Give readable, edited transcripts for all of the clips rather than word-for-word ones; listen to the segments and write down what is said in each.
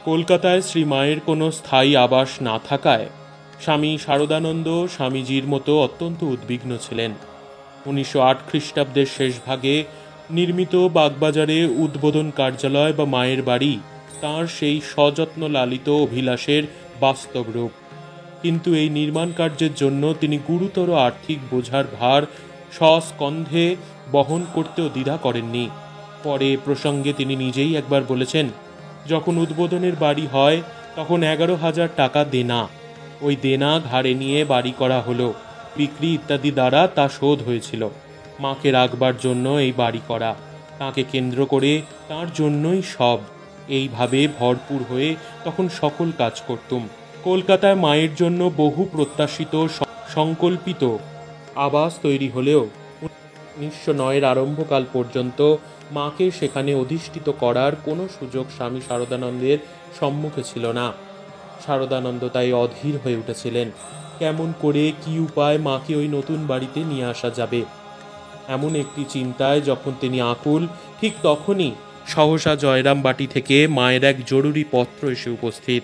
কলকাতায় শ্রীমায়ের কোনো স্থায়ী আবাস না থাকায় স্বামী শারদানন্দ স্বামীজির মতো অত্যন্ত উদ্বিগ্ন ছিলেন। 1908 খ্রিস্টাব্দের শেষ ভাগে নির্মিত বাগবাজারে উদ্বোধন কার্যালয় বা মায়ের বাড়ি তাঁর সেই সযত্ন লালিত অভিলাষের বাস্তব রূপ। কিন্তু এই নির্মাণ কার্যের জন্য তিনি গুরুতর আর্থিক বোঝার ভার সস্কন্ধে বহন করতেও দ্বিধা করেননি। পরে প্রসঙ্গে তিনি নিজেই একবার বলেছেন, যখন উদ্বোধনের বাড়ি হয় তখন 11,000 টাকা দেনা, ওই দেনা ঘাড়ে নিয়ে বাড়ি করা হলো, বিক্রি ইত্যাদি দ্বারা তা শোধ হয়েছিল। মাকে রাখবার জন্য এই বাড়ি করা, তাকে কেন্দ্র করে তার জন্যই সব, এইভাবে ভরপুর হয়ে তখন সকল কাজ করতুম। কলকাতায় মায়ের জন্য বহু প্রত্যাশিত সংকল্পিত আবাস তৈরি হলেও 1909 আরম্ভকাল পর্যন্ত মাকে সেখানে অধিষ্ঠিত করার কোনো সুযোগ স্বামী শারদানন্দের সম্মুখে ছিল না। শারদানন্দ তাই অধীর হয়ে উঠেছিলেন, কেমন করে কি উপায় মাকে ওই নতুন বাড়িতে নিয়ে আসা যাবে। এমন একটি চিন্তায় যখন তিনি আকুল, ঠিক তখনই সহসা জয়রামবাটি থেকে মায়ের এক জরুরি পত্র এসে উপস্থিত।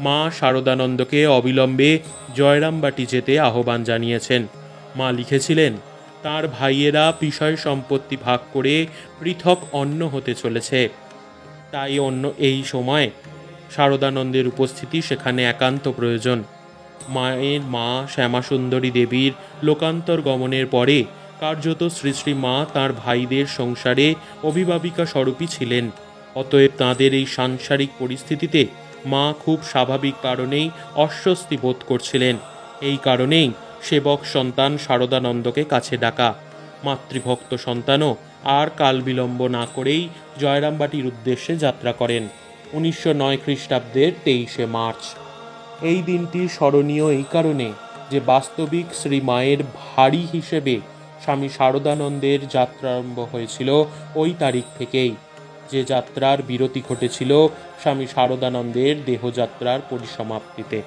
মা শারদানন্দকে অবিলম্বে জয়রামবাটি যেতে আহ্বান জানিয়েছেন। মা লিখেছিলেন, তার ভাইয়েরা বিষয় সম্পত্তি ভাগ করে পৃথক অন্য হতে চলেছে, তাই এই সময় শারদানন্দের উপস্থিতি সেখানে একান্ত প্রয়োজন। মায়ের মা শ্যামাসুন্দরী দেবীর লোকান্তর গমনের পরে কার্যত শ্রী শ্রী মা তাঁর ভাইদের সংসারে অভিভাবিকা স্বরূপই ছিলেন। অতএব তাঁদের এই সাংসারিক পরিস্থিতিতে মা খুব স্বাভাবিক কারণেই অস্বস্তি বোধ করছিলেন। এই কারণেই সেবক সন্তান শারদানন্দকে কাছে ডাকা। মাতৃভক্ত সন্তানও আর কাল বিলম্ব না করেই জয়রামবাটির উদ্দেশ্যে যাত্রা করেন 1909 খ্রিস্টাব্দের 23শে মার্চ। এই দিনটি স্মরণীয় এই কারণে যে বাস্তবিক শ্রী মায়ের ভারী হিসেবে স্বামী শারদানন্দের যাত্রা আরম্ভ হয়েছিল ওই তারিখ থেকেই, যে যাত্রার বিরতি ঘটেছিল স্বামী শারদানন্দের দেহযাত্রার পরিসমাপ্তিতে।